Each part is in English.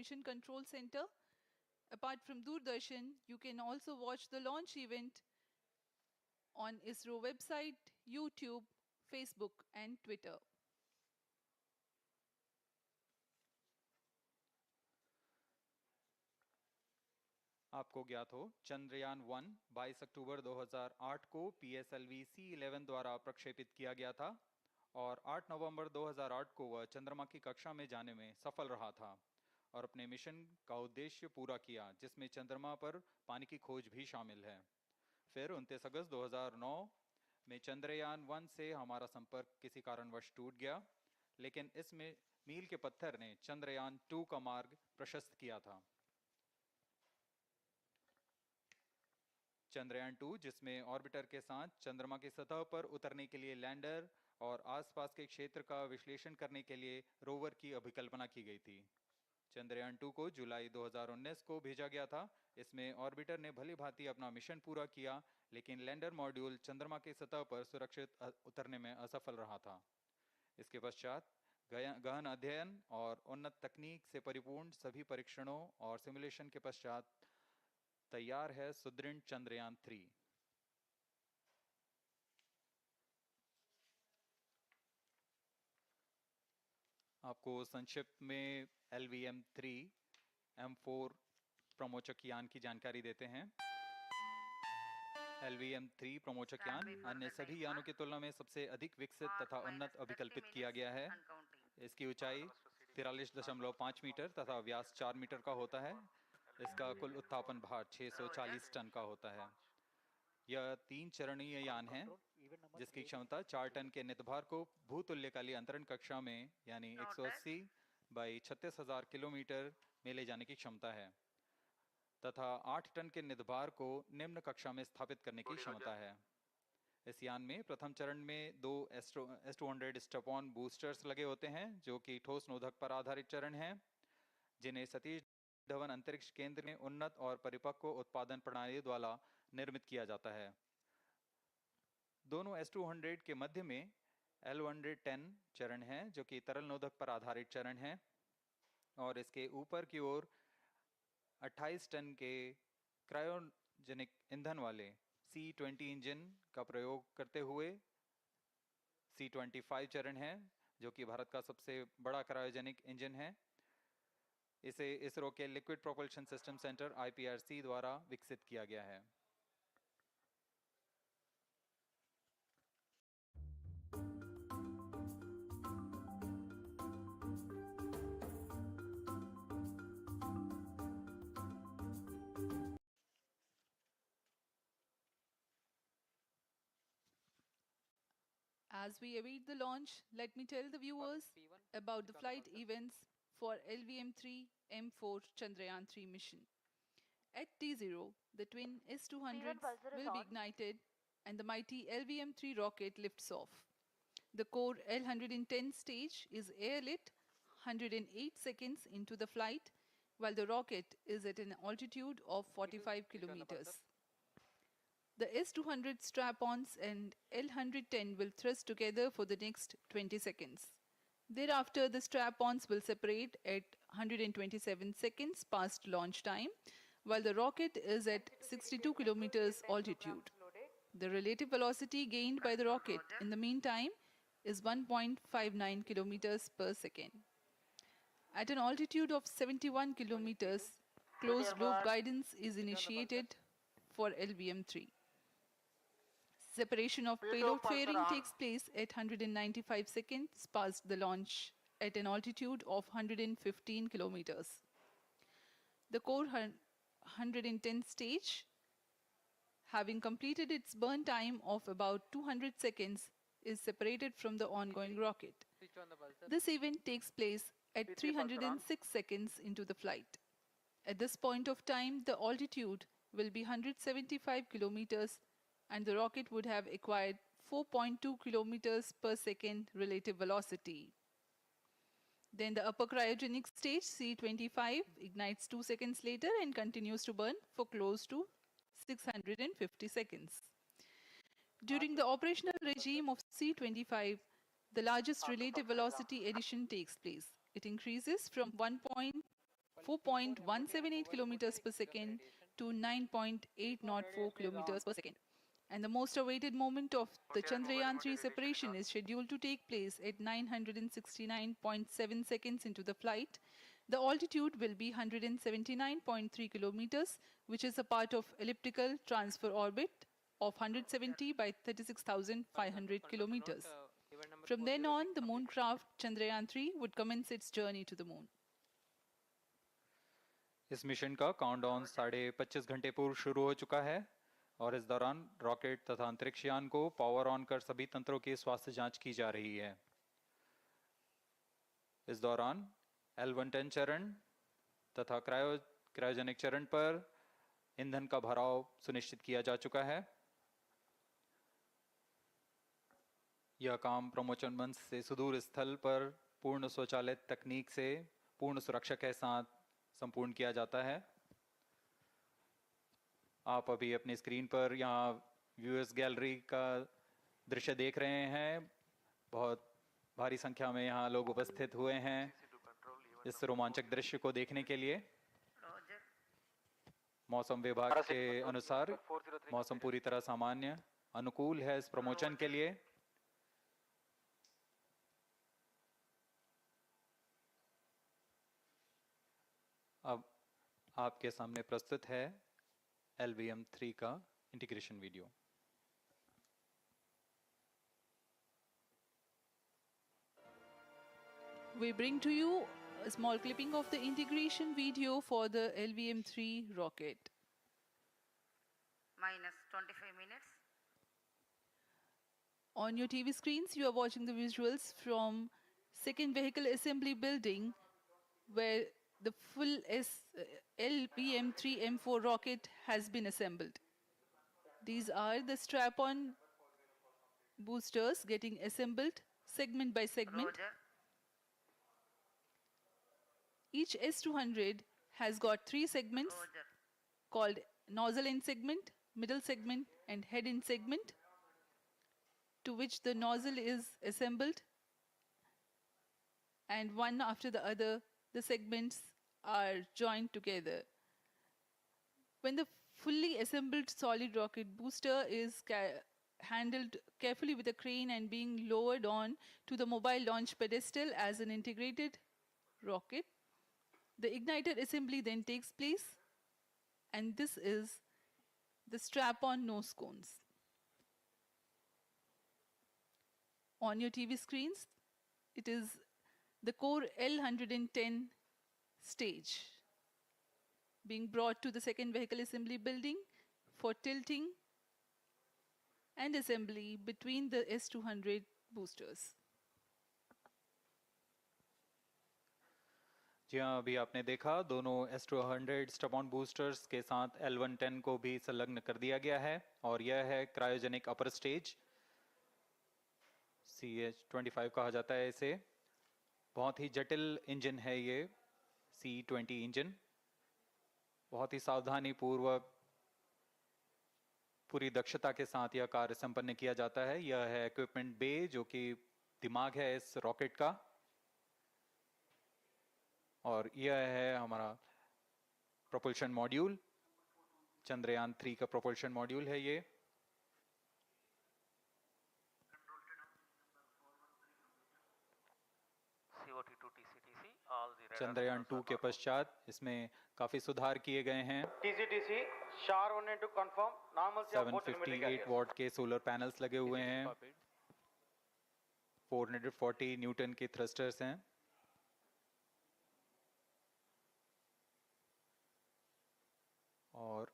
Mission Control Center. Apart from Doordarshan, you can also watch the launch event on ISRO website, YouTube, Facebook and Twitter. आपको ज्ञात हो, चंद्रयान 1 22 अक्टूबर 2008 को PSLV C11 द्वारा प्रक्षेपित किया गया था और 8 नवंबर 2008 को वह चंद्रमा की कक्षा में जाने में सफल रहा था और अपने मिशन का उद्देश्य पूरा किया, जिसमें चंद्रमा पर पानी की खोज भी शामिल है। फिर 29 अगस्त 2009 में चंद्रयान 1 से हमारा संपर्क किसी कारणवश टूट गया, लेकिन इसमें मील के पत्थर ने चंद्रयान 2 का मार्ग प्रशस्त किया था। चंद्रयान 2, जिसमें ऑर्बिटर के साथ चंद्रमा की सतह पर उतरने के लिए लैंडर और आसपास के क्षेत्र का विश्लेषण करने के लिए रोवर की अभिकल्पना की गई थी। चंद्रयान 2 को जुलाई 2019 को भेजा गया था। इसमें ऑर्बिटर ने भली भांति अपना मिशन पूरा किया, लेकिन लैंडर मॉड्यूल चंद्रमा की सतह पर सुरक्षित उतरने में असफल रहा था। इसके पश्चात गहन अध्ययन और उन्नत तकनीक से परिपूर्ण सभी परीक्षणों और सिमुलेशन के पश्चात तैयार है सुदृढ़ चंद्रयान 3। आपको संक्षिप्त में LVM-3 M4 प्रमोचक यान की जानकारी देते हैं। LVM-3 प्रमोचक यान अन्य सभी यानों की तुलना में सबसे अधिक विकसित तथा उन्नत अभिकल्पित किया गया है। इसकी ऊंचाई 43.5 मीटर तथा व्यास 4 मीटर का होता है। इसका कुल उत्थापन भार 640 टन का होता है। यह 3 चरणीय यान है, जिसकी क्षमता 4 टन के नितभार को भूतुल्यकालीय अंतरण कक्षा में यानी 180 बाई 36,000 किलोमीटर में ले जाने की क्षमता है तथा 8 टन के नितभार को निम्न कक्षा में स्थापित करने की क्षमता है। इस यान में प्रथम चरण में 2 S200 स्टेप-ऑन बूस्टर्स लगे होते हैं, जो कि ठोस नोदक पर आधारित चरण हैं, जिन्हें सतीश धवन अंतरिक्ष केंद्र में उन्नत और परिपक्व उत्पादन प्रणाली द्वारा निर्मित किया जाता है। दोनों S200 के मध्य में L110 चरण है, जो कि तरल नोदक पर आधारित चरण है, और इसके ऊपर की ओर 28 टन के क्रायोजेनिक ईंधन वाले C20 इंजन का प्रयोग करते हुए C25 चरण है, जो कि भारत का सबसे बड़ा क्रायोजेनिक इंजन है। इसे इसरो के liquid propulsion system centre IPRC द्वारा विकसित किया गया है। As we await the launch, let me tell the viewers about the flight events for LVM-3 M4 Chandrayaan 3 mission. At T0, the twin S200s will be ignited and the mighty LVM-3 rocket lifts off. The core L110 stage is airlit 108 seconds into the flight, while the rocket is at an altitude of 45 kilometers. The S200 strap-ons and L110 will thrust together for the next 20 seconds. Thereafter, the strap-ons will separate at 127 seconds past launch time, while the rocket is at 62 kilometers altitude. The relative velocity gained by the rocket in the meantime is 1.59 kilometers per second. At an altitude of 71 kilometers, closed-loop guidance is initiated for LVM-3. Separation of payload fairing takes place at 195 seconds past the launch at an altitude of 115 kilometers. The core 110 stage, having completed its burn time of about 200 seconds, is separated from the ongoing rocket. This event takes place at 306 seconds into the flight. At this point of time, the altitude will be 175 kilometers and the rocket would have acquired 4.2 kilometers per second relative velocity. Then the upper cryogenic stage, C25, ignites 2 seconds later and continues to burn for close to 650 seconds. During the operational regime of C25, the largest relative velocity addition takes place. It increases from 1.5 4.178 kilometers per second to 9.804 kilometers per second. And the most awaited moment of the Chandrayaan 3 separation is scheduled to take place at 969.7 seconds into the flight. The altitude will be 179.3 kilometers, which is a part of elliptical transfer orbit of 170 by 36,500 kilometers. From then on, the moon craft Chandrayaan 3 would commence its journey to the moon. इस mission का countdown 25.5 घंटे पूर्व शुरू हो चुका है और इस दौरान रॉकेट तथा अंतरिक्ष यान को पावर ऑन कर सभी तंत्रों की स्वास्थ्य जांच की जा रही है। इस दौरान L110 चरण तथा क्रायोजेनिक चरण पर ईंधन का भराव सुनिश्चित किया जा चुका है। यह काम प्रमोशन मंच से सुदूर स्थल पर पूर्ण स्वचालित तकनीक से पूर्ण सुरक्षा के साथ संपूर्ण किया जाता है। आप अभी अपनी स्क्रीन पर यहाँ व्यूअर्स गैलरी का दृश्य देख रहे हैं। बहुत भारी संख्या में यहाँ लोग उपस्थित हुए हैं इस रोमांचक दृश्य को देखने के लिए। मौसम विभाग के अनुसार मौसम पूरी तरह सामान्य अनुकूल है इस प्रमोशन के लिए। अब आपके सामने प्रस्तुत है LVM-3 का integration video. We bring to you a small clipping of the integration video for the LVM-3 rocket. Minus 25 minutes. On your TV screens, you are watching the visuals from second vehicle assembly building where the full LVM-3 M4 rocket has been assembled. These are the strap-on boosters getting assembled segment by segment. Roger. Each S200 has got 3 segments Roger. called nozzle end segment, middle segment and head end segment, to which the nozzle is assembled, and one after the other the segments are joined together. When the fully assembled solid rocket booster is handled carefully with a crane and being lowered on to the mobile launch pedestal as an integrated rocket, the igniter assembly then takes place, and this is the strap-on nose cones. On your TV screens, it is the core L110 stage being brought to the second vehicle assembly building for tilting and assembly between the S200 boosters. जी हाँ, अभी आपने देखा दोनों S200 stub-on boosters के साथ L110 को भी संलग्न कर दिया गया है और यह है क्रायोजेनिक अपर स्टेज, CH-25 कहा जाता है इसे। बहुत ही जटिल इंजन है ये C-20 इंजन। बहुत ही सावधानी पूर्वक पूरी दक्षता के साथ यह कार्य संपन्न किया जाता है। यह है इक्विपमेंट बे जो कि दिमाग है इस रॉकेट का, और यह है हमारा प्रोपल्शन मॉड्यूल, चंद्रयान 3 का प्रोपल्शन मॉड्यूल है ये। चंद्रयान 2 के पश्चात इसमें काफी सुधार किए गए हैं। 758 वॉट के सोलर पैनल्स लगे हुए हैं, 440 न्यूटन के थ्रस्टर्स हैं, और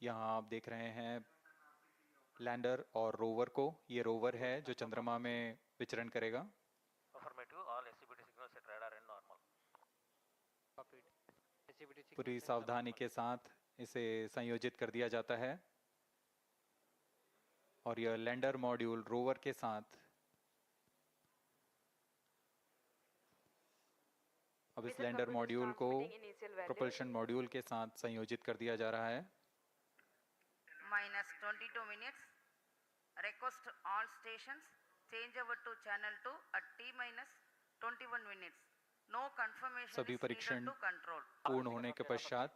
यहाँ आप देख रहे हैं लैंडर और रोवर को। ये रोवर है जो चंद्रमा में विचरण करेगा। पूरी सावधानी के साथ इसे संयोजित कर दिया जाता है, और यह लैंडर मॉड्यूल रोवर के साथ अब इस लैंडर मॉड्यूल को प्रोपल्शन मॉड्यूल के साथ संयोजित कर दिया जा रहा है। Minus 22 minutes. Request all stations change over to channel 2 at T minus 21 minutes. No confirmation सभी is needed परीक्षण to control. पूर्ण होने के पश्चात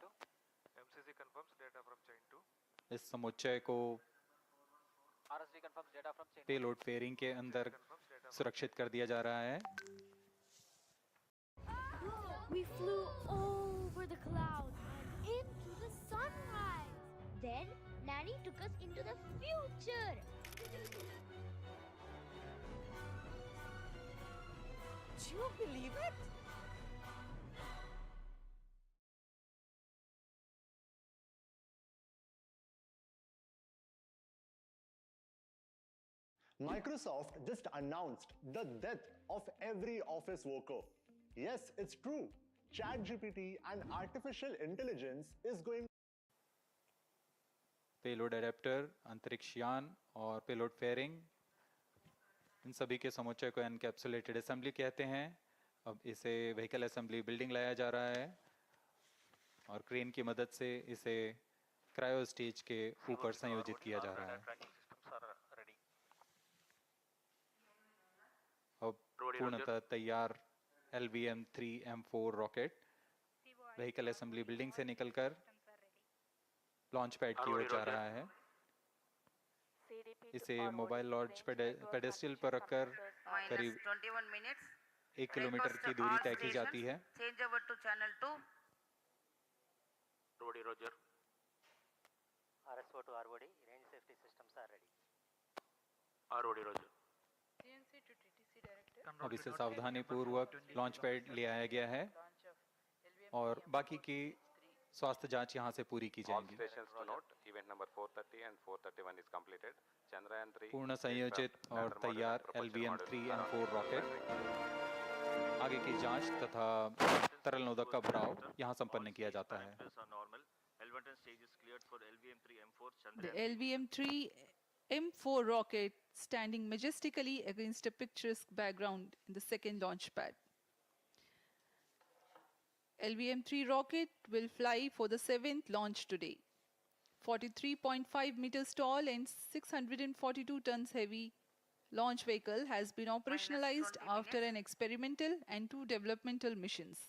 MCC confirms data from chain 2. इस समुच्चय को RSD confirms data from chain 1. Payload fairing के अंदर Confirms data from सुरक्षित कर दिया जा रहा है। We flew over the clouds and into the sunrise. Then Nanny took us into the future. Do you believe it? Microsoft just announced the death of every office worker. Yes, it's true. ChatGPT and artificial intelligence is going payload adapter, अंतरिक्ष यान और payload fairing, इन सभी के समुच्चय को encapsulated assembly कहते हैं। अब इसे व्हीकल असेंबली बिल्डिंग लाया जा रहा है और क्रेन की मदद से इसे क्रायो स्टेज के ऊपर संयोजित किया जा रहा है। अब पूर्णतः तैयार LVM-3M4 rocket vehicle assembly building से निकलकर लॉन्च पैड की ओर जा रहा है। इसे मोबाइल लॉन्च पेडेस्टल पर रखकर करीब 21 minutes. 1 किलोमीटर की दूरी तय की जाती है। Change over to channel 2. ROD Roger. RSO to ROD, range safety systems are ready. ROD Roger. अब इसे सावधानी पूर्वक लॉन्च पैड ले आया गया है और बाकी की स्वास्थ्य जांच यहां से पूरी की All जाएगी। stations to note, event number 430 and 431 is completed. Chandrayaan 3 पूर्ण संयोजित और तैयार LVM-3M4 रॉकेट आगे की जांच तथा तरल नोदक का भराव यहां संपन्न किया जाता है। The LVM-3M4 rocket standing majestically against a picturesque background in the second launch pad. LVM-3 rocket will fly for the 7th launch today. 43.5 meters tall and 642 tons heavy launch vehicle has been operationalized 20 after minutes. an experimental and 2 developmental missions.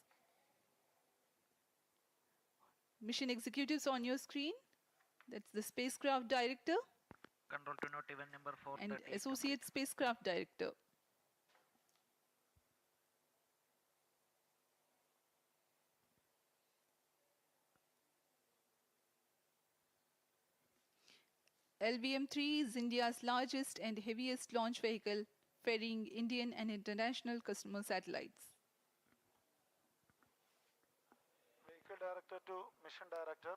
Mission executives on your screen. That's the spacecraft director Control to note, event number 430. and associate spacecraft director. LVM-3 is India's largest and heaviest launch vehicle, ferrying Indian and international customer satellites. Vehicle Director to Mission Director.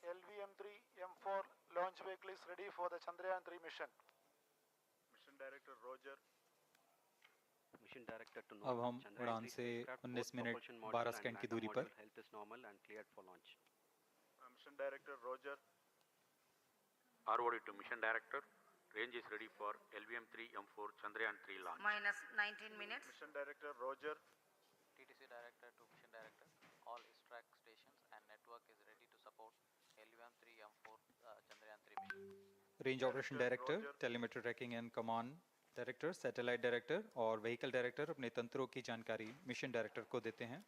LVM-3M4 launch vehicle is ready for the Chandrayaan 3 mission. Mission Director Roger. Mission Director to अब हम उड़ान से 19 minute 12 second की दूरी पर health is normal and cleared for launch. Mission Director Roger. ROD to Mission Director. Range is ready for LVM-3M4 Chandrayaan 3 launch. Minus 19 minutes. Mission Director Roger. TTC Director to Mission Director. All ISTRAC stations and network is ready to support LVM-3M4 Chandrayaan 3 mission. Range operation director, telemetry tracking and command director, satellite director और vehicle director अपने तंत्रों की जानकारी mission director को देते हैं।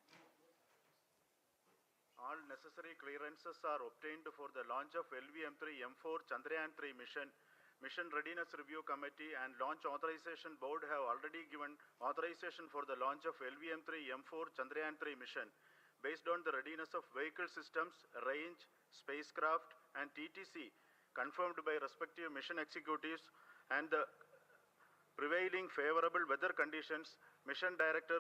All necessary clearances are obtained for the launch of LVM-3M4 Chandrayaan 3 mission. Mission Readiness Review Committee and Launch Authorization Board have already given authorization for the launch of LVM-3M4 Chandrayaan 3 mission. Based on the readiness of vehicle systems, range, spacecraft and TTC confirmed by respective mission executives and the prevailing favorable weather conditions, Mission Director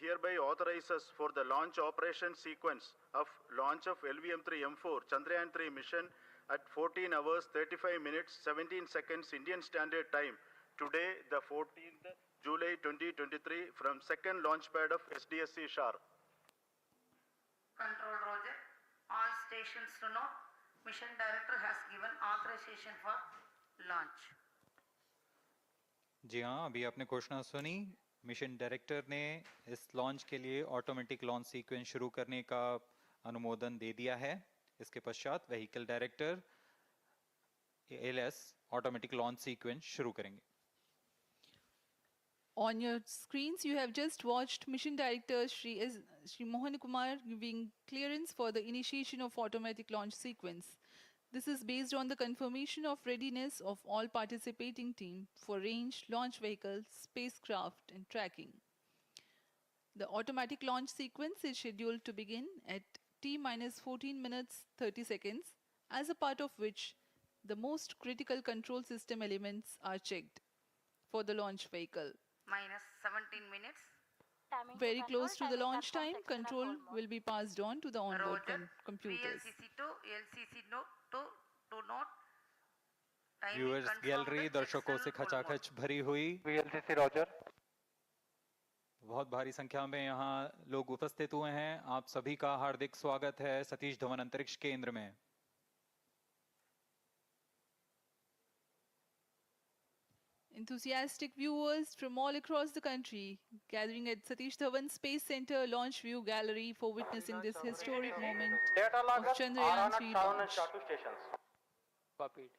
hereby authorizes for the launch operation sequence of launch of LVM-3M4 Chandrayaan 3 mission at 14 hours 35 minutes 17 seconds Indian Standard Time today, the 14th July 2023 from second launch pad of SDSC Shar. Control Roger. All stations to know, Mission Director has given authorization for launch. जी हाँ, अभी आपने घोषणा सुनी। Mission director ने इस launch के लिए automatic launch sequence शुरू करने का अनुमोदन दे दिया है। इसके पश्चात vehicle director ALS automatic launch sequence शुरू करेंगे। On your screens, you have just watched Mission Director Shri Mohan Kumar giving clearance for the initiation of automatic launch sequence. This is based on the confirmation of readiness of all participating team for range, launch vehicles, spacecraft, and tracking. The automatic launch sequence is scheduled to begin at T-minus 14 minutes 30 seconds, as a part of which the most critical control system elements are checked for the launch vehicle. Minus 17 minutes. Very close to the launch time, control will be passed on to the onboard computers. VLCC to LCC to note. Viewers gallery दर्शकों से खचाखच भरी हुई। VLCC Roger. बहुत भारी संख्या में यहाँ लोग उपस्थित हुए हैं। आप सभी का हार्दिक स्वागत है सतीश धवन अंतरिक्ष केंद्र में। Enthusiastic viewers from all across the country gathering at Satish Dhawan Space Center Launch View Gallery for witnessing this historic moment of Chandrayaan 3 launch. Copied.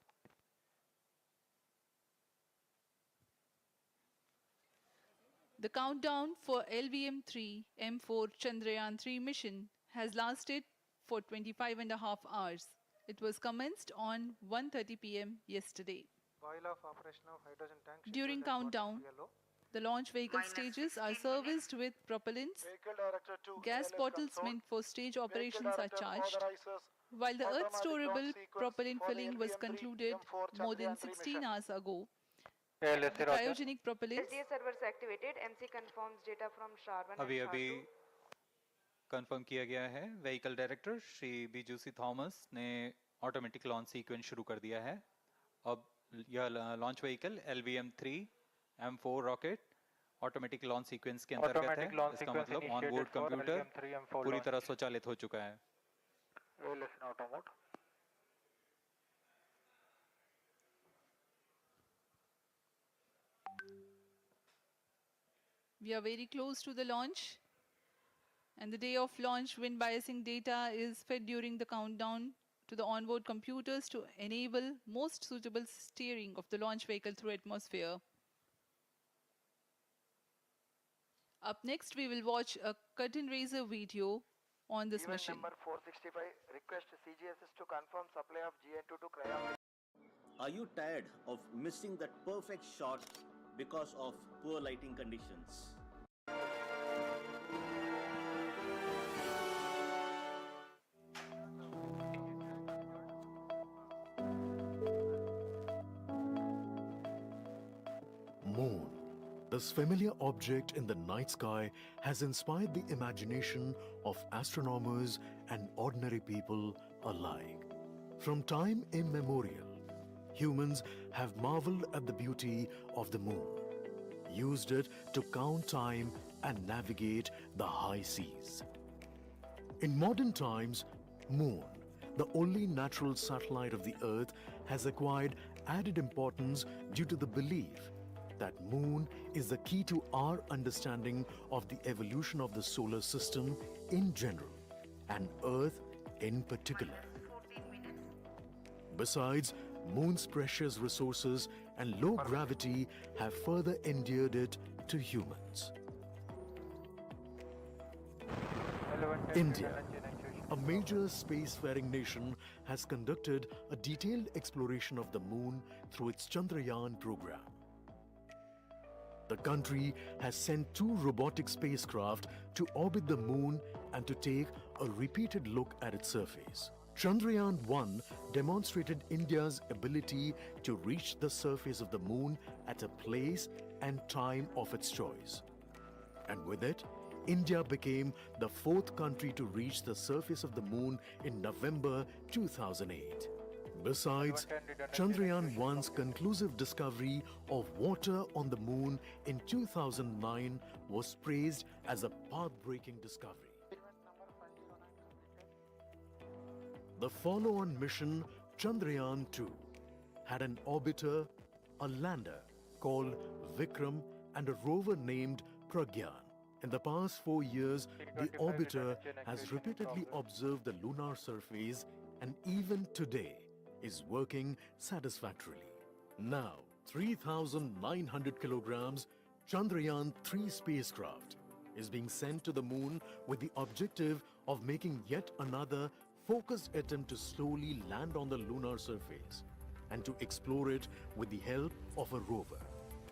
The countdown for LVM-3 M4 Chandrayaan 3 mission has lasted for 25.5 hours. It was commenced on 1:30 p.m. yesterday. While of operation of hydrogen tank. During countdown, the launch vehicle stages are serviced with propellants. Gas bottles meant for stage operations are charged. While the Earth storable propellant filling was concluded more than 16 hours ago, the cryogenic propellants servers activated. MC confirms data from Sharvan. अभी confirm किया गया है। Vehicle director Shri बीजूसी Thomas ने automatic launch sequence शुरू कर दिया है। अब यह launch vehicle LVM-3 M4 rocket automatic launch sequence के अंतर्गत है। इसका मतलब ऑन बोर्ड कंप्यूटर पूरी तरह स्वचालित हो चुका है। we are very close to the launch, and the day of launch wind biasing data is fed during the countdown to the onboard computers to enable most suitable steering of the launch vehicle through atmosphere. Up next, we will watch a curtain raiser video on this mission. Number 465, request CGSS to confirm supply of GN2 to Cryo. Are you tired of missing that perfect shot because of poor lighting conditions? Moon. This familiar object in the night sky has inspired the imagination of astronomers and ordinary people alike. From time immemorial, humans have marveled at the beauty of the moon, used it to count time and navigate the high seas. In modern times, Moon, the only natural satellite of the Earth, has acquired added importance due to the belief that Moon is the key to our understanding of the evolution of the solar system in general and Earth in particular. Besides, Moon's precious resources and low gravity have further endeared it to humans. India, a major spacefaring nation, has conducted a detailed exploration of the Moon through its Chandrayaan program. The country has sent 2 robotic spacecraft to orbit the Moon and to take a repeated look at its surface. Chandrayaan-1 demonstrated India's ability to reach the surface of the Moon at a place and time of its choice. And with it, India became the 4th country to reach the surface of the Moon in November 2008. Besides, Chandrayaan-1's conclusive discovery of water on the Moon in 2009 was praised as a path-breaking discovery. The follow-on mission, Chandrayaan-2, had an orbiter, a lander called Vikram, and a rover named Pragyan. In the past 4 years, the orbiter has repeatedly observed the lunar surface and even today is working satisfactorily. Now, 3,900 kilograms, Chandrayaan 3 spacecraft is being sent to the moon with the objective of making yet another focused attempt to slowly land on the lunar surface and to explore it with the help of a rover.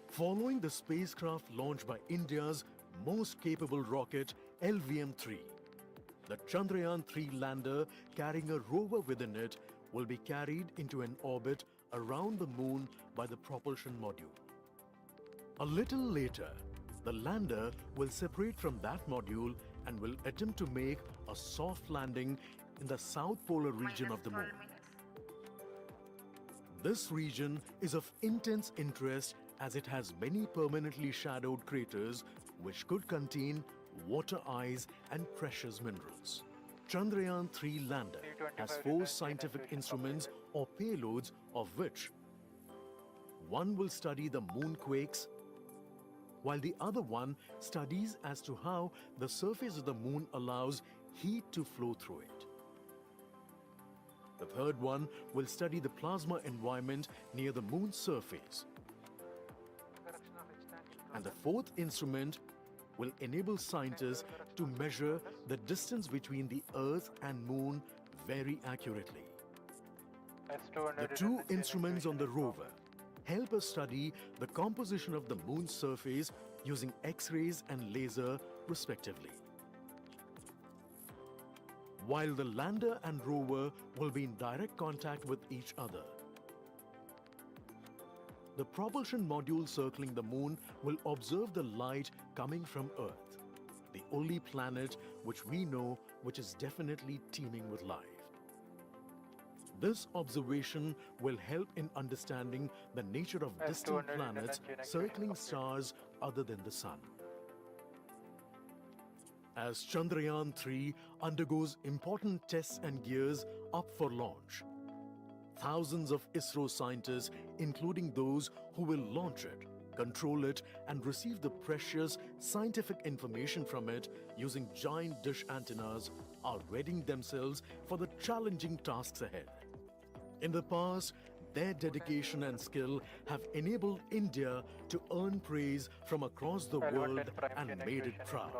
Following the spacecraft launched by India's most capable rocket LVM-3, the Chandrayaan 3 lander carrying a rover within it will be carried into an orbit around the moon by the propulsion module. A little later, the lander will separate from that module and will attempt to make a soft landing in the south polar region of the moon. This region is of intense interest as it has many permanently shadowed craters which could contain water ice and precious minerals. Chandrayaan 3 lander has 4 scientific instruments or payloads, of which one will study the moonquakes, while the other one studies as to how the surface of the moon allows heat to flow through it. The third one will study the plasma environment near the moon's surface. And the fourth instrument will enable scientists to measure the distance between the Earth and Moon very accurately. The 2 instruments on the rover help us study the composition of the moon's surface using X-rays and laser respectively. While the lander and rover will be in direct contact with each other, the propulsion module circling the moon will observe the light coming from Earth, the only planet which we know which is definitely teeming with life. This observation will help in understanding the nature of distant planets circling stars other than the Sun. As Chandrayaan 3 undergoes important tests and gears up for launch, thousands of ISRO scientists, including those who will launch it, control it, and receive the precious scientific information from it using giant dish antennas, are readying themselves for the challenging tasks ahead. In the past, their dedication and skill have enabled India to earn praise from across the world and made it proud.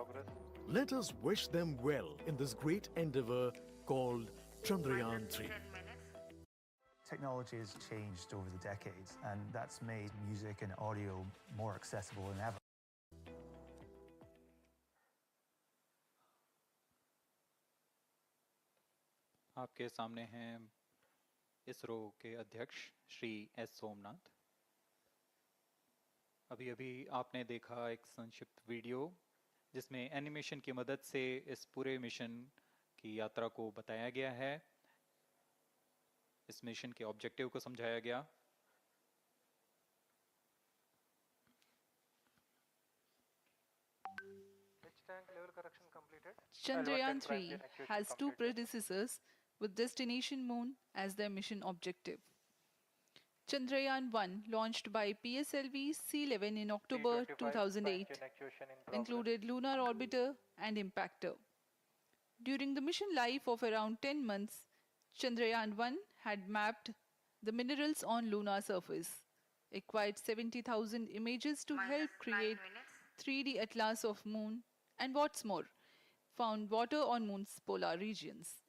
Let us wish them well in this great endeavor called Chandrayaan 3. Technology has changed over the decades, and that's made music and audio more accessible than ever. आपके सामने हैं इसरो के अध्यक्ष Shri S Somnath. अभी आपने देखा एक संक्षिप्त वीडियो जिसमें एनिमेशन की मदद से इस पूरे मिशन की यात्रा को बताया गया है, इस मिशन के ऑब्जेक्टिव को समझाया गया। Chandrayaan 3 has 2 predecessors with destination moon as their mission objective. Chandrayaan 1, launched by PSLV C-11 in October 2008, included lunar orbiter and impactor. During the mission life of around 10 months, Chandrayaan 1 had mapped the minerals on lunar surface, acquired 70,000 images to help create 3D atlas of moon, and what's more, found water on moon's polar regions.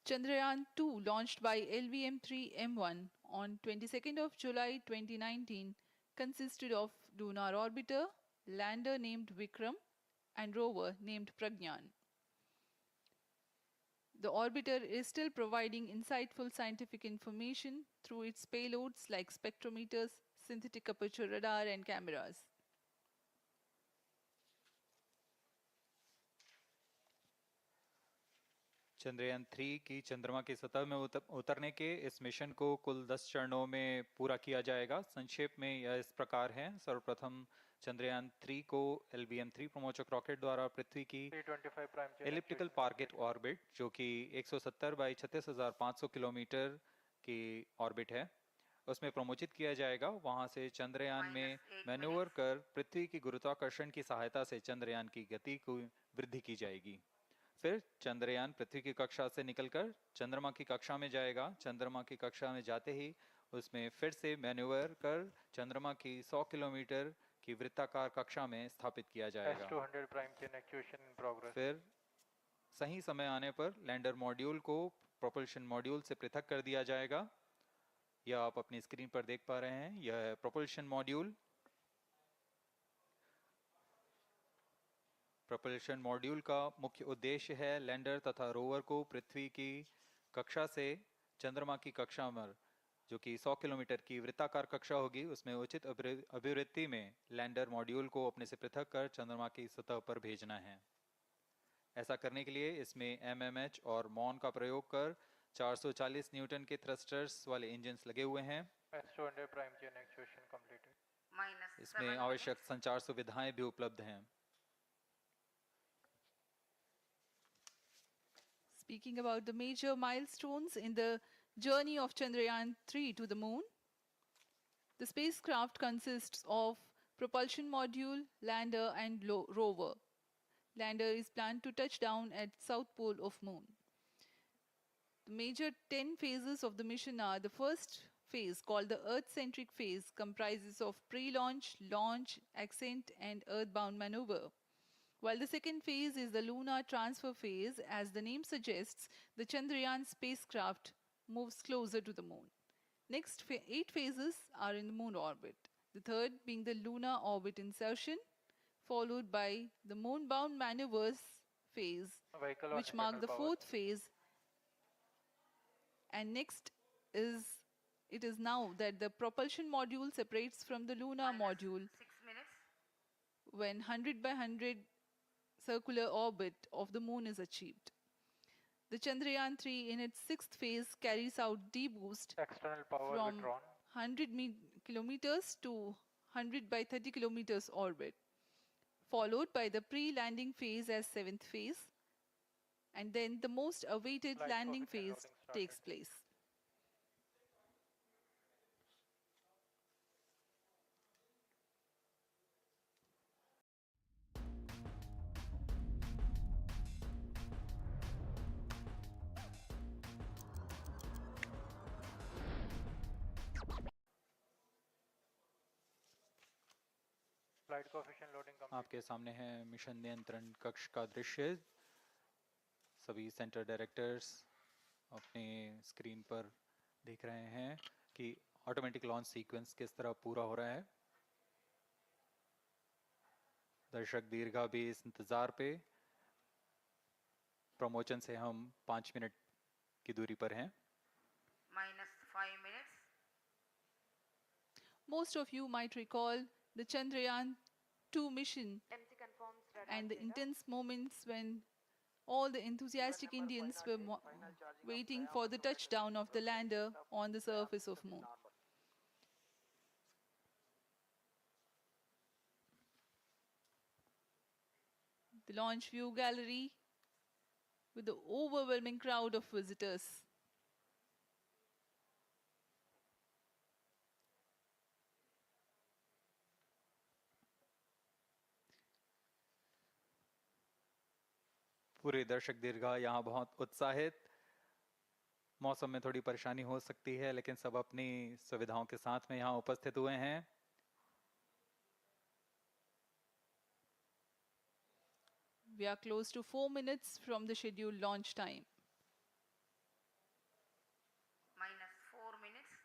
Chandrayaan 2, launched by LVM-3M1 on 22nd of July 2019, consisted of lunar orbiter, lander named Vikram, and rover named Pragyan. The orbiter is still providing insightful scientific information through its payloads like spectrometers, synthetic aperture radar, and cameras. Chandrayaan 3 की चंद्रमा की सतह में उतरने के इस mission को कुल 10 चरणों में पूरा किया जाएगा। संक्षेप में यह इस प्रकार है। सर्वप्रथम चंद्रयान 3 को LVM-3 प्रमोचक रॉकेट द्वारा पृथ्वी की एलिप्टिकल टारगेट ऑर्बिट, जो कि 170 बाई 36,500 किलोमीटर की ऑर्बिट है, उसमें प्रमोचित किया जाएगा। वहां से चंद्रयान में मैन्यूवर कर पृथ्वी की गुरुत्वाकर्षण की सहायता से चंद्रयान की गति को वृद्धि की जाएगी। फिर चंद्रयान पृथ्वी की कक्षा से निकलकर चंद्रमा की कक्षा में जाएगा। चंद्रमा की कक्षा में जाते ही उसमें फिर से मैन्यूवर कर चंद्रमा की 100 किलोमीटर की वृत्ताकार कक्षा में स्थापित किया जाएगा। S200 prime chain actuation in progress. फिर सही समय आने पर लैंडर मॉड्यूल को प्रोपल्शन मॉड्यूल से पृथक कर दिया जाएगा। यह आप अपनी स्क्रीन पर देख पा रहे हैं, यह है प्रोपल्शन मॉड्यूल। प्रोपल्शन मॉड्यूल का मुख्य उद्देश्य है लैंडर तथा रोवर को पृथ्वी की कक्षा से चंद्रमा की कक्षा में, जो कि 100 किलोमीटर की वृत्ताकार कक्षा होगी, उसमें उचित अभिवृत्ति में लैंडर मॉड्यूल को अपने से पृथक कर चंद्रमा की सतह पर भेजना है। ऐसा करने के लिए इसमें एमएमएच और मॉन का प्रयोग कर 440 न्यूटन के थ्रस्टर्स वाले इंजन्स लगे हुए हैं। S200 prime chain actuation completed. इसमें आवश्यक संचार सुविधाएं भी उपलब्ध हैं। Speaking about the major milestones in the journey of Chandrayaan 3 to the moon, the spacecraft consists of propulsion module, lander and rover. Lander is planned to touch down at south pole of moon. The major 10 phases of the mission are: the first phase, called the Earth-centric phase, comprises of pre-launch, launch, ascent and earthbound maneuver. While the second phase is the lunar transfer phase, as the name suggests, the Chandrayaan spacecraft moves closer to the moon. Next 8 phases are in the moon orbit. The third being the lunar orbit insertion, followed by the moon-bound maneuvers phase, which mark the fourth phase. And next is, it is now that the propulsion module separates from the lunar module when 100 by 100 circular orbit of the moon is achieved. The Chandrayaan 3 in its sixth phase carries out D-boost from 100 kilometers to 100 by 30 kilometers orbit, followed by the pre-landing phase as seventh phase, and then the most awaited landing phase takes place. Flight coefficient loading complete. आपके सामने है mission नियंत्रण कक्ष का दृश्य। सभी centre directors अपने screen पर देख रहे हैं कि ऑटोमेटिक लॉन्च सीक्वेंस किस तरह पूरा हो रहा है। दर्शक दीर्घा भी इस इंतजार पे। प्रमोशन से हम 5 मिनट की दूरी पर हैं। -5 minutes. Most of you might recall the Chandrayaan 2 mission and the intense moments when all the enthusiastic Indians were waiting for the touchdown of the lander on the surface of moon. The launch view gallery with the overwhelming crowd of visitors. पूरे दर्शक दीर्घा यहाँ बहुत उत्साहित। मौसम में थोड़ी परेशानी हो सकती है, लेकिन सब अपनी सुविधाओं के साथ में यहाँ उपस्थित हुए हैं। We are close to 4 minutes from the scheduled launch time. -4 minutes.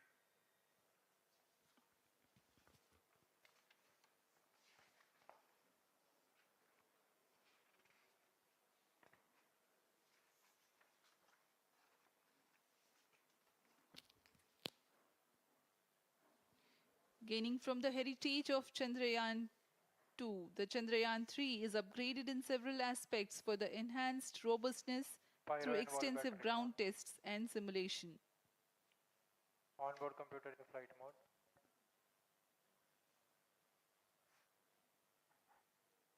Gaining from the heritage of Chandrayaan 2, the Chandrayaan 3 is upgraded in several aspects for the enhanced robustness through extensive ground tests and simulation. Onboard computer in flight mode.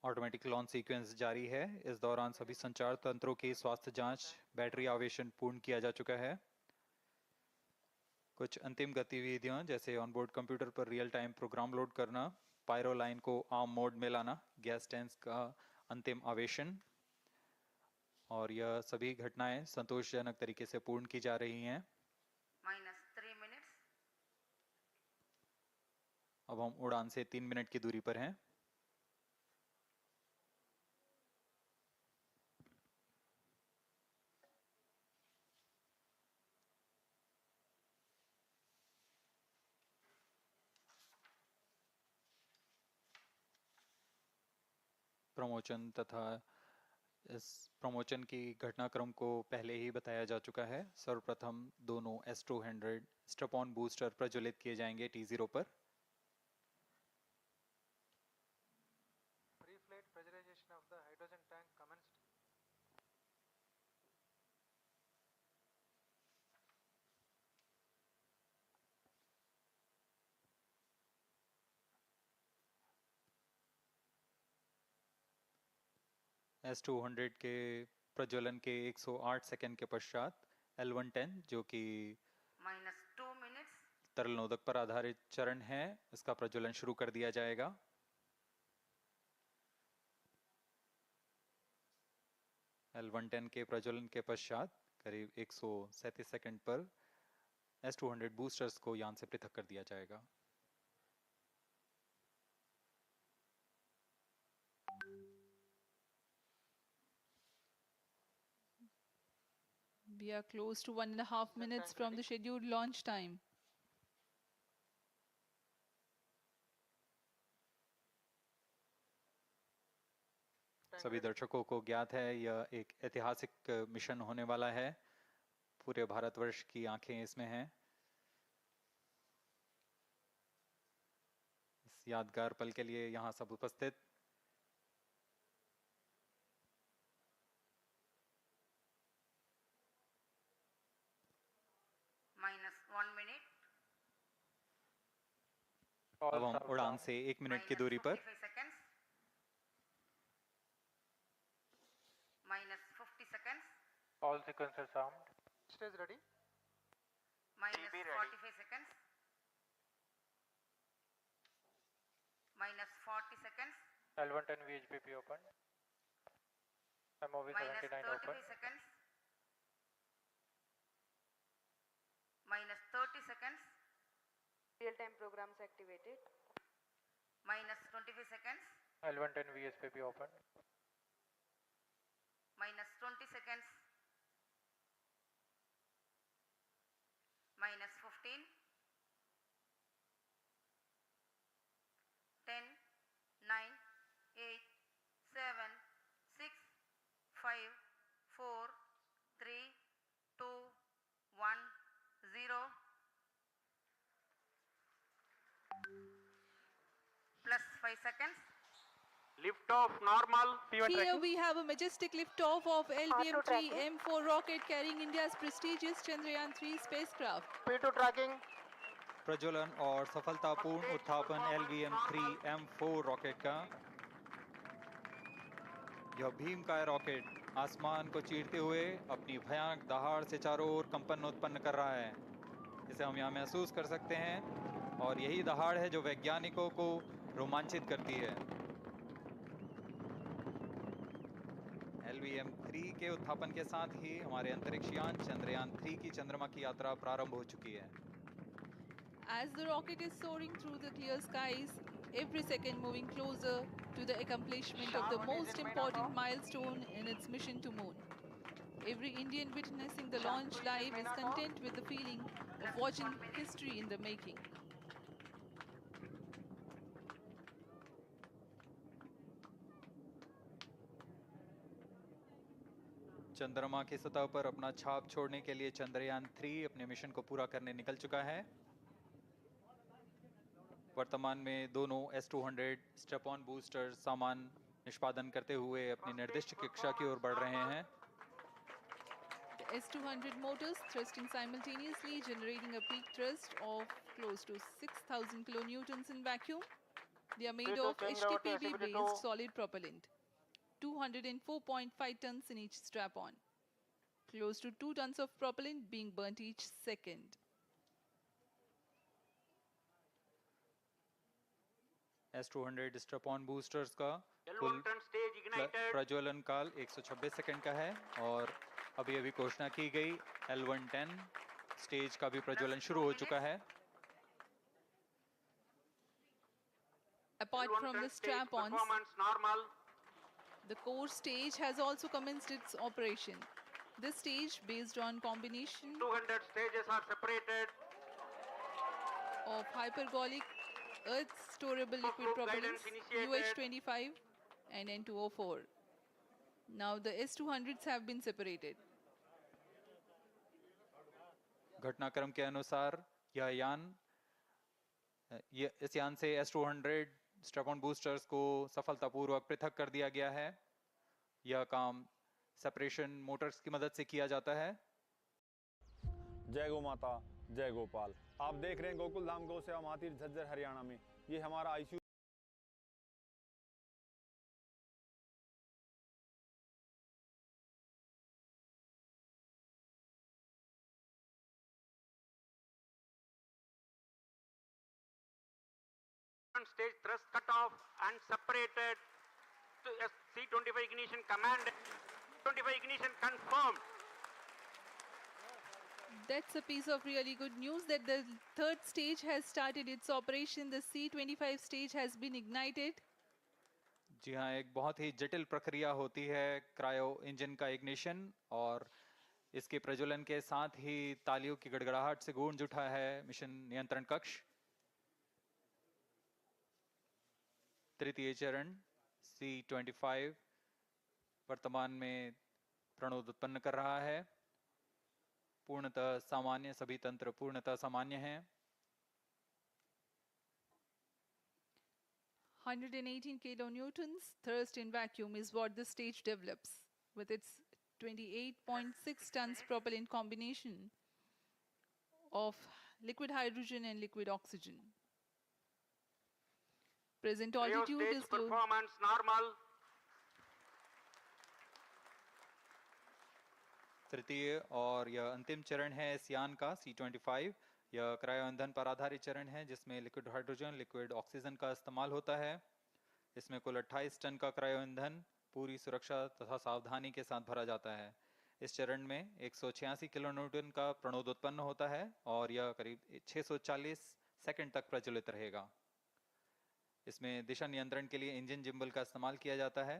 Automatic launch sequence जारी है। इस दौरान सभी संचार तंत्रों की स्वास्थ्य जांच, बैटरी आवेशन पूर्ण किया जा चुका है। कुछ अंतिम गतिविधियां जैसे ऑनबोर्ड कंप्यूटर पर रियल टाइम प्रोग्राम लोड करना, पायरो लाइन को आर्म मोड में लाना, गैस टैंक्स का अंतिम आवेशन, और यह सभी घटनाएं संतोषजनक तरीके से पूर्ण की जा रही हैं। -3 minutes. अब हम उड़ान से 3 मिनट की दूरी पर हैं। प्रमोशन तथा इस प्रमोशन की घटनाक्रम को पहले ही बताया जा चुका है। सर्वप्रथम दोनों S200 स्ट्रैप-ऑन बूस्टर प्रज्वलित किए जाएंगे T0 पर। Pre-flight pressurization of the hydrogen tank commenced. S200 के प्रज्वलन के 108 सेकंड के पश्चात L110 जो कि -2 minutes. तरल नोदक पर आधारित चरण है, इसका प्रज्वलन शुरू कर दिया जाएगा। L110 के प्रज्वलन के पश्चात करीब 137 सेकंड पर S200 बूस्टर्स को यान से पृथक कर दिया जाएगा। We are close to 1.5 minutes from the scheduled launch time. सभी दर्शकों को ज्ञात है यह एक ऐतिहासिक मिशन होने वाला है। पूरे भारतवर्ष की आंखें इसमें हैं। इस यादगार पल के लिए यहाँ सब उपस्थित -1 minute. अब हम उड़ान से 1 मिनट की दूरी पर -45 seconds. -50 seconds. All sequencers armed. Stage ready. -45 seconds. -40 seconds. L110 VHPP opened. MOV 79 -35 open. seconds. -30 seconds. Real-time programs activated. -25 seconds. L110 VSPP opened. -20 seconds. -15. 10, 9, 8, 7, 6, 5, 4, 3, 2, 1, 0. Plus 5 seconds. Lift off normal. Here we have a majestic liftoff of LVM-3 M4 rocket carrying India's prestigious Chandrayaan-3 spacecraft. P2 tracking. प्रज्वलन और सफलतापूर्ण उत्थापन LVM-3 M4 rocket का। यह भीमकाय rocket आसमान को चीरते हुए अपनी भयानक दहाड़ से चारों ओर कंपन उत्पन्न कर रहा है। इसे हम यहाँ महसूस कर सकते हैं और यही दहाड़ है जो वैज्ञानिकों को रोमांचित करती है। LVM-3 के उत्थापन के साथ ही हमारे अंतरिक्ष यान चंद्रयान-3 की चंद्रमा की यात्रा प्रारंभ हो चुकी है। As the rocket is soaring through the clear skies, every second moving closer to the accomplishment of the most important milestone in its mission to moon. Every Indian witnessing the launch live is content with the feeling of watching history in the making. चंद्रमा की सतह पर अपना छाप छोड़ने के लिए चंद्रयान-3 अपने मिशन को पूरा करने निकल चुका है। वर्तमान में दोनों S200 स्ट्रैप-ऑन बूस्टर सामान निष्पादन करते हुए अपनी निर्दिष्ट कक्षा की ओर बढ़ रहे हैं। The S200 motors thrusting simultaneously, generating a peak thrust of close to 6,000 kilonewtons in vacuum. They are made of HTPB-based solid propellant, 204.5 tons in each strap-on. Close to 2 tons of propellant being burnt each second. S200 strap-on boosters का कुल प्रज्वलन काल 126 second का है और अभी अभी घोषणा की गई L110 स्टेज का भी प्रज्वलन शुरू हो चुका है। Apart from the strap-ons, performance normal. the core stage has also commenced its operation. This stage, based on combination 200 stages are separated. of hypergolic earth storable liquid Group propellants guidance initiated. UH-25 and N204. Now the S-200s have been separated. घटनाक्रम के अनुसार यह यान इस यान से S-200 strap-on boosters को सफलतापूर्वक पृथक कर दिया गया है। यह काम सेपरेशन मोटर्स की मदद से किया जाता है। जय गौ माता, जय गोपाल। आप देख रहे हैं गोकुल धाम गौ सेवा महातीर्थ झज्जर हरियाणा में। ये हमारा ICU Stage thrust cut off and separated to C25 ignition command. 25 ignition confirmed. That's a piece of really good news that the third stage has started its operation. The C25 stage has been ignited. जी हाँ, एक बहुत ही जटिल प्रक्रिया होती है cryo engine का ignition, और इसके प्रज्वलन के साथ ही तालियों की गड़गड़ाहट से गूंज उठा है मिशन नियंत्रण कक्ष। तृतीय चरण C25 वर्तमान में प्रणोद उत्पन्न कर रहा है। पूर्णतः सामान्य, सभी तंत्र पूर्णतः सामान्य हैं। 118 kilonewtons thrust in vacuum is what the stage develops with its 28.6 tons propellant combination of liquid hydrogen and liquid oxygen. Present altitude is low. Performance normal. तृतीय और यह अंतिम चरण है इस यान का C25। यह क्रायो ईंधन पर आधारित चरण है जिसमें लिक्विड हाइड्रोजन, लिक्विड ऑक्सीजन का इस्तेमाल होता है। इसमें कुल 28 टन का क्रायो ईंधन पूरी सुरक्षा तथा सावधानी के साथ भरा जाता है। इस चरण में 186 किलोन्यूटन का प्रणोद उत्पन्न होता है और यह करीब 640 सेकंड तक प्रज्वलित रहेगा। इसमें दिशा नियंत्रण के लिए इंजन जिम्बल का इस्तेमाल किया जाता है।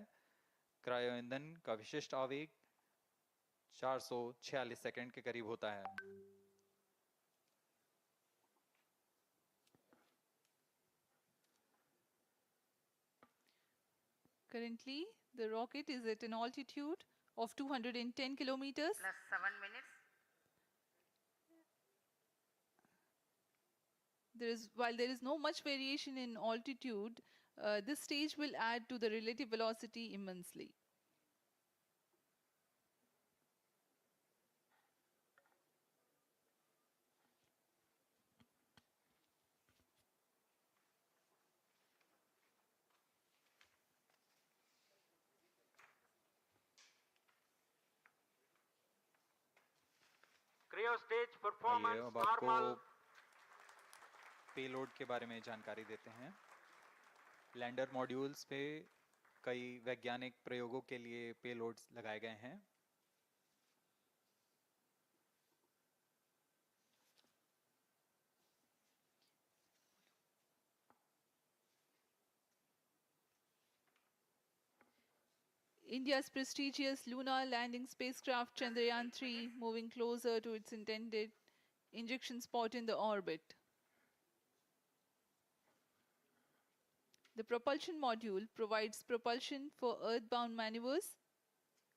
क्रायो ईंधन का विशिष्ट आवेग 446 सेकंड के करीब होता है। Currently, the rocket is at an altitude of 210 kilometers. Plus 7 minutes. While there is no much variation in altitude, this stage will add to the relative velocity immensely. Cryo stage आइए performance अब आपको normal. Payload के बारे में जानकारी देते हैं। Lander modules पे कई वैज्ञानिक प्रयोगों के लिए पेलोड्स लगाए गए हैं। India's prestigious lunar landing spacecraft Chandrayaan-3 moving closer to its intended injection spot in the orbit. The propulsion module provides propulsion for earthbound maneuvers,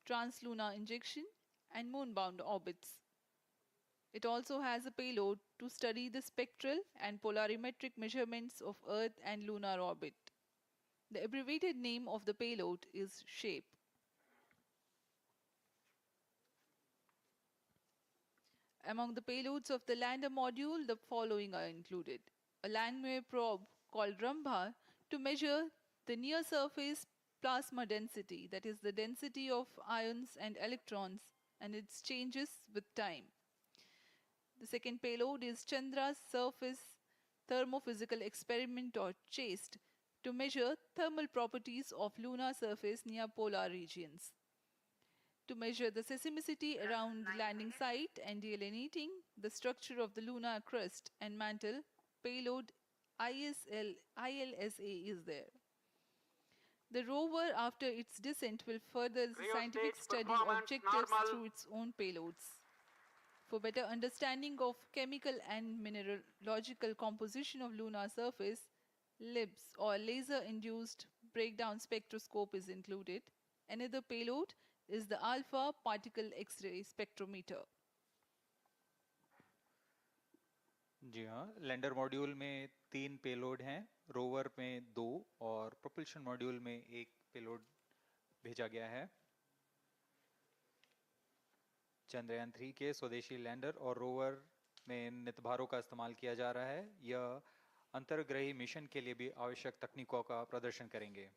translunar injection, and moonbound orbits. It also has a payload to study the spectral and polarimetric measurements of Earth and lunar orbit. The abbreviated name of the payload is SHAPE. Among the payloads of the lander module, the following are included. A landwehr probe called Rambha to measure the near-surface plasma density, that is the density of ions and electrons, and its changes with time. The second payload is Chandra's Surface Thermophysical Experiment, or CHAST, to measure thermal properties of lunar surface near polar regions. To measure the seismicity around the landing site and delineating the structure of the lunar crust and mantle, payload ILSA is there. The rover, after its descent, will further the scientific study objectives through its own payloads. For better understanding of chemical and mineralogical composition of lunar surface, LIBS or laser-induced breakdown spectroscope is included. Another payload is the alpha particle X-ray spectrometer. जी हाँ, lander module में 3 payload हैं, rover में 2 और propulsion module में 1 payload भेजा गया है। चंद्रयान 3 के स्वदेशी लैंडर और रोवर में नितभारों का इस्तेमाल किया जा रहा है। यह अंतर्ग्रही मिशन के लिए भी आवश्यक तकनीकों का प्रदर्शन करेंगे।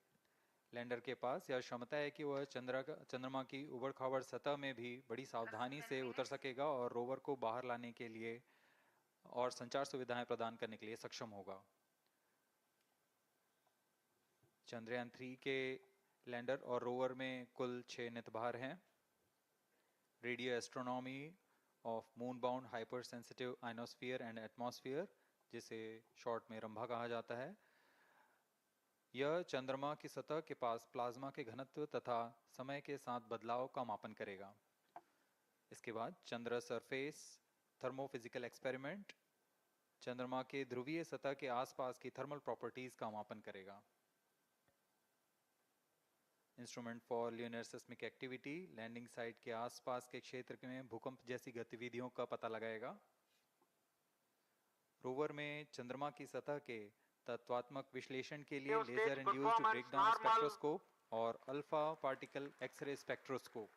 लैंडर के पास यह क्षमता है कि वह चंद्रमा की उबड़-खाबड़ सतह में भी बड़ी सावधानी से उतर सकेगा और रोवर को बाहर लाने के लिए और संचार सुविधाएं प्रदान करने के लिए सक्षम होगा। चंद्रयान 3 के लैंडर और रोवर में कुल 6 नितभार हैं। Radio astronomy of moon bound hyper sensitive ionosphere and atmosphere, जिसे शॉर्ट में रंभा कहा जाता है, यह चंद्रमा की सतह के पास प्लाज्मा के घनत्व तथा समय के साथ बदलाव का मापन करेगा। इसके बाद चंद्र सरफेस थर्मोफिजिकल एक्सपेरिमेंट चंद्रमा के ध्रुवीय सतह के आसपास की थर्मल प्रॉपर्टीज का मापन करेगा। Instrument for lunar seismic activity landing site के आसपास के क्षेत्र में भूकंप जैसी गतिविधियों का पता लगाएगा। रोवर में चंद्रमा की सतह के तत्वात्मक विश्लेषण के लिए लेजर इंड्यूस्ड ब्रेकडाउन स्पेक्ट्रोस्कोप और अल्फा पार्टिकल एक्सरे स्पेक्ट्रोस्कोप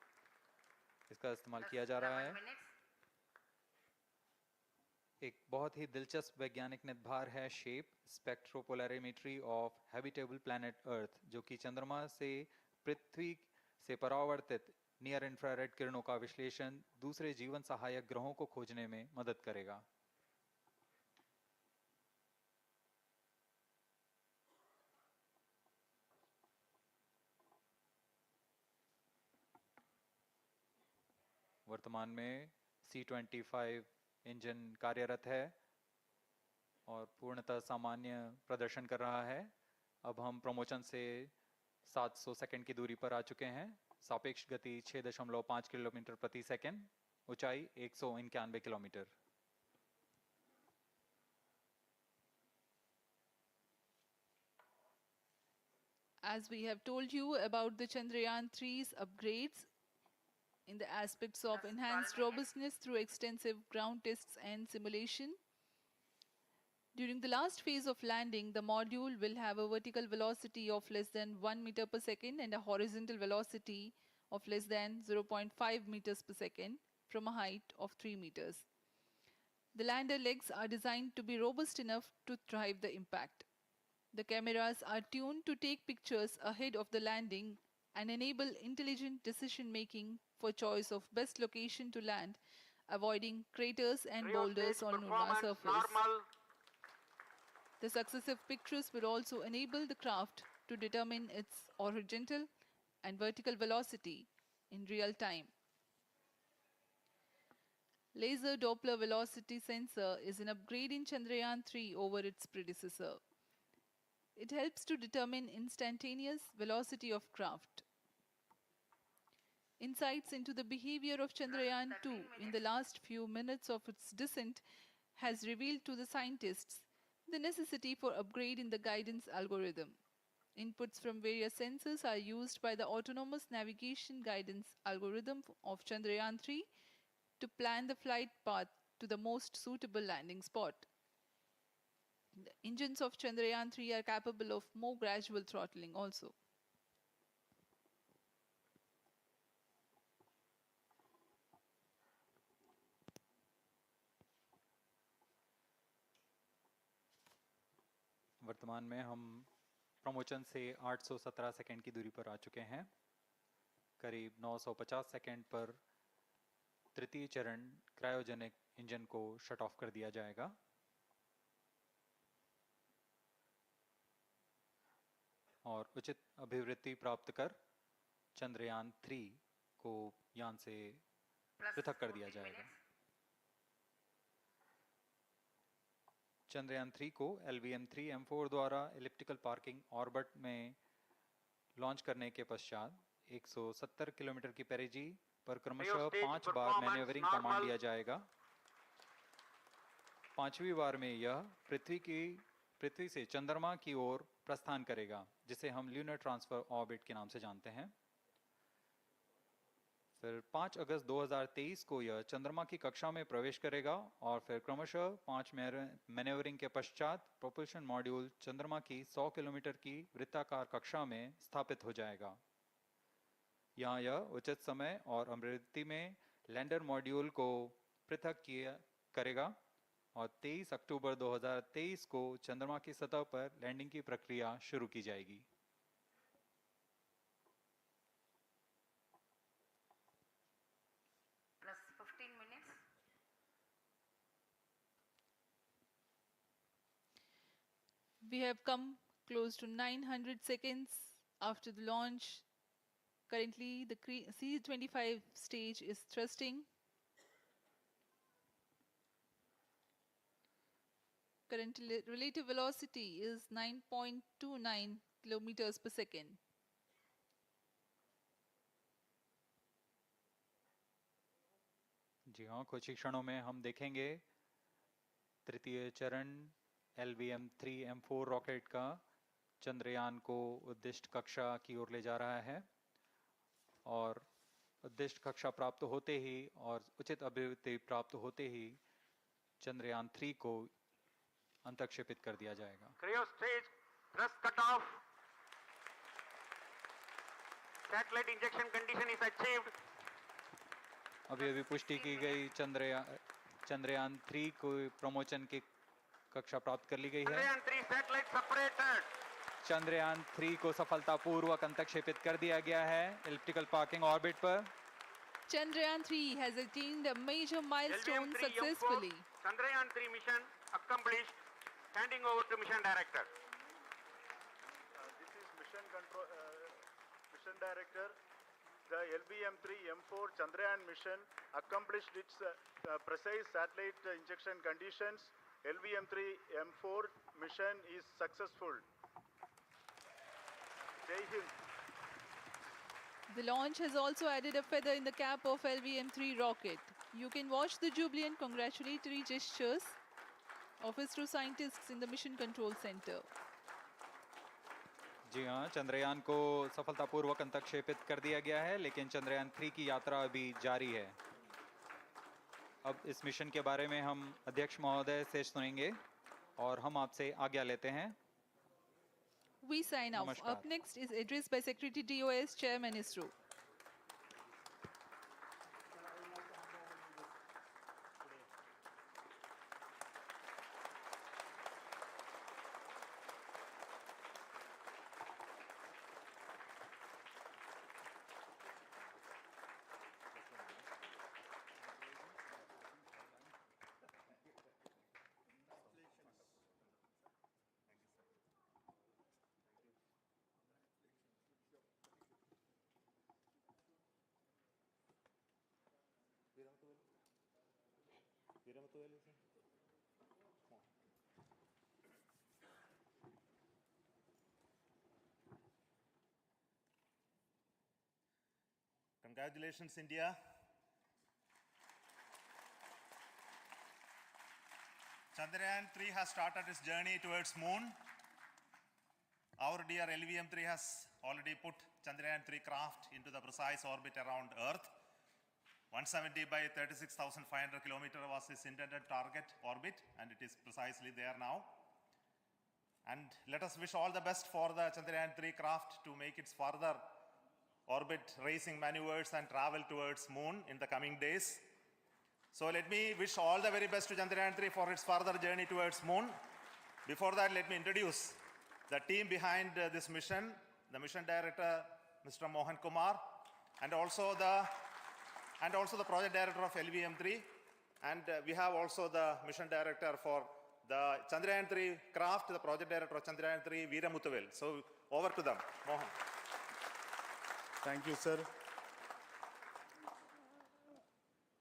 इसका इस्तेमाल किया जा रहा है। एक बहुत ही दिलचस्प वैज्ञानिक नितभार है shape स्पेक्ट्रोपोलैरिमेट्री of habitable planet earth, जो कि चंद्रमा से पृथ्वी से परावर्तित नियर इंफ्रारेड किरणों का विश्लेषण दूसरे जीवन सहायक ग्रहों को खोजने में मदद करेगा। वर्तमान में C-25 इंजन कार्यरत है और पूर्णतः सामान्य प्रदर्शन कर रहा है। अब हम प्रमोशन से 700 सेकंड की दूरी पर आ चुके हैं। सापेक्ष गति 6.5 किलोमीटर प्रति सेकंड, ऊंचाई 191 kilometre. As we have told you about the Chandrayaan 3's upgrades in the aspects of enhanced robustness through extensive ground tests and simulation. During the last phase of landing, the module will have a vertical velocity of less than 1 meter per second and a horizontal velocity of less than 0.5 meters per second from a height of 3 meters. The lander legs are designed to be robust enough to thrive the impact. The cameras are tuned to take pictures ahead of the landing and enable intelligent decision-making for choice of best location to land, avoiding craters and boulders on lunar surface. The successive pictures will also enable the craft to determine its horizontal and vertical velocity in real time. Laser Doppler velocity sensor is an upgrade in Chandrayaan 3 over its predecessor. It helps to determine instantaneous velocity of craft. Insights into the behavior of Chandrayaan 2 in the last few minutes of its descent has revealed to the scientists the necessity for upgrade in the guidance algorithm. Inputs from various sensors are used by the autonomous navigation guidance algorithm of Chandrayaan 3 to plan the flight path to the most suitable landing spot. The engines of Chandrayaan 3 are capable of more gradual throttling also. वर्तमान में हम promotion से 817 second की दूरी पर आ चुके हैं। करीब 950 सेकंड पर तृतीय चरण क्रायोजेनिक इंजन को शट ऑफ कर दिया जाएगा। और उचित अभिवृद्धि प्राप्त कर चंद्रयान 3 को यान से पृथक कर दिया जाएगा। चंद्रयान 3 को LVM-3 M4 द्वारा इलिप्टिकल पार्किंग ऑर्बिट में लॉन्च करने के पश्चात 170 किलोमीटर की पेरिजी पर क्रमशः 5 बार मैन्यूवरिंग कमांड दिया जाएगा। 5वीं बार में यह पृथ्वी से चंद्रमा की ओर प्रस्थान करेगा, जिसे हम ल्यूनर ट्रांसफर ऑर्बिट के नाम से जानते हैं। फिर 5 अगस्त 2023 को यह चंद्रमा की कक्षा में प्रवेश करेगा और फिर क्रमशः 5 मैन्यूवरिंग के पश्चात प्रोपल्शन मॉड्यूल चंद्रमा की 100 किलोमीटर की वृत्ताकार कक्षा में स्थापित हो जाएगा। यहाँ यह उचित समय और अमृति में लैंडर मॉड्यूल को पृथक करेगा और 23 अक्टूबर 2023 को चंद्रमा की सतह पर लैंडिंग की प्रक्रिया शुरू की जाएगी। Plus 15 minutes. We have come close to 900 seconds after the launch. Currently, the C-25 stage is thrusting. Current relative velocity is 9.29 kilometers per second. जी हाँ, कुछ ही क्षणों में हम देखेंगे तृतीय चरण LVM-3 M4 रॉकेट का चंद्रयान को उद्दिष्ट कक्षा की ओर ले जा रहा है और उद्दिष्ट कक्षा प्राप्त होते ही और उचित अभिवृद्धि प्राप्त होते ही चंद्रयान 3 को अंतक्षेपित कर दिया जाएगा। Cryo stage thrust cutoff. Satellite injection condition is achieved. अभी पुष्टि की गई चंद्रयान 3 को प्रमोशन की कक्षा प्राप्त कर ली गई है। Chandrayaan 3 satellite separated. चंद्रयान 3 को सफलतापूर्वक अंतक्षेपित कर दिया गया है इलिप्टिकल पार्किंग ऑर्बिट पर। Chandrayaan 3 has attained a major milestone successfully. Chandrayaan 3 mission accomplished. Handing over to mission director. This is mission control, mission director. The LVM-3 M4 Chandrayaan mission accomplished its precise satellite injection conditions. LVM-3 M4 mission is successful. Jai Hind. The launch has also added a feather in the cap of LVM-3 rocket. You can watch the jubilant congratulatory gestures of ISRO scientists in the Mission Control Center. जी हाँ, चंद्रयान को सफलतापूर्वक अंतक्षेपित कर दिया गया है, लेकिन चंद्रयान 3 की यात्रा अभी जारी है। अब इस मिशन के बारे में हम अध्यक्ष महोदय से सुनेंगे और हम आपसे आज्ञा लेते हैं। We sign off. Up next is address by Secretary DOS, Chairman ISRO. Congratulations, India. Chandrayaan 3 has started its journey towards moon. Our dear LVM-3 has already put Chandrayaan 3 craft into the precise orbit around Earth. 170 by 36,500 kilometers was its intended target orbit, and it is precisely there now. And let us wish all the best for the Chandrayaan 3 craft to make its further orbit racing maneuvers and travel towards moon in the coming days. So let me wish all the very best to Chandrayaan 3 for its further journey towards moon. Before that, let me introduce the team behind this mission, the mission director, Mr. Mohan Kumar, and also the project director of LVM-3, and we have also the mission director for the Chandrayaan 3 craft, the project director of Chandrayaan 3, Veera Muthuvel. So over to them, Mohan. Thank you, sir.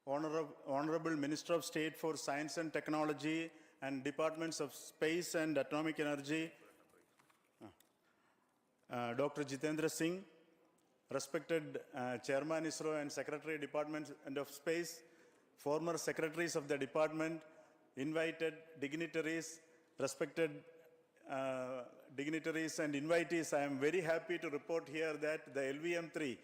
Honorable Minister of State for Science and Technology, and Departments of Space and Atomic Energy, Dr. Jitendra Singh, respected Chairman ISRO and Secretary Department of Space, former secretaries of the department, invited dignitaries, respected dignitaries and invitees. I am very happy to report here that the LVM-3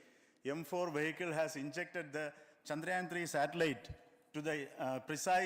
M4 vehicle has injected the Chandrayaan-3 satellite to the precise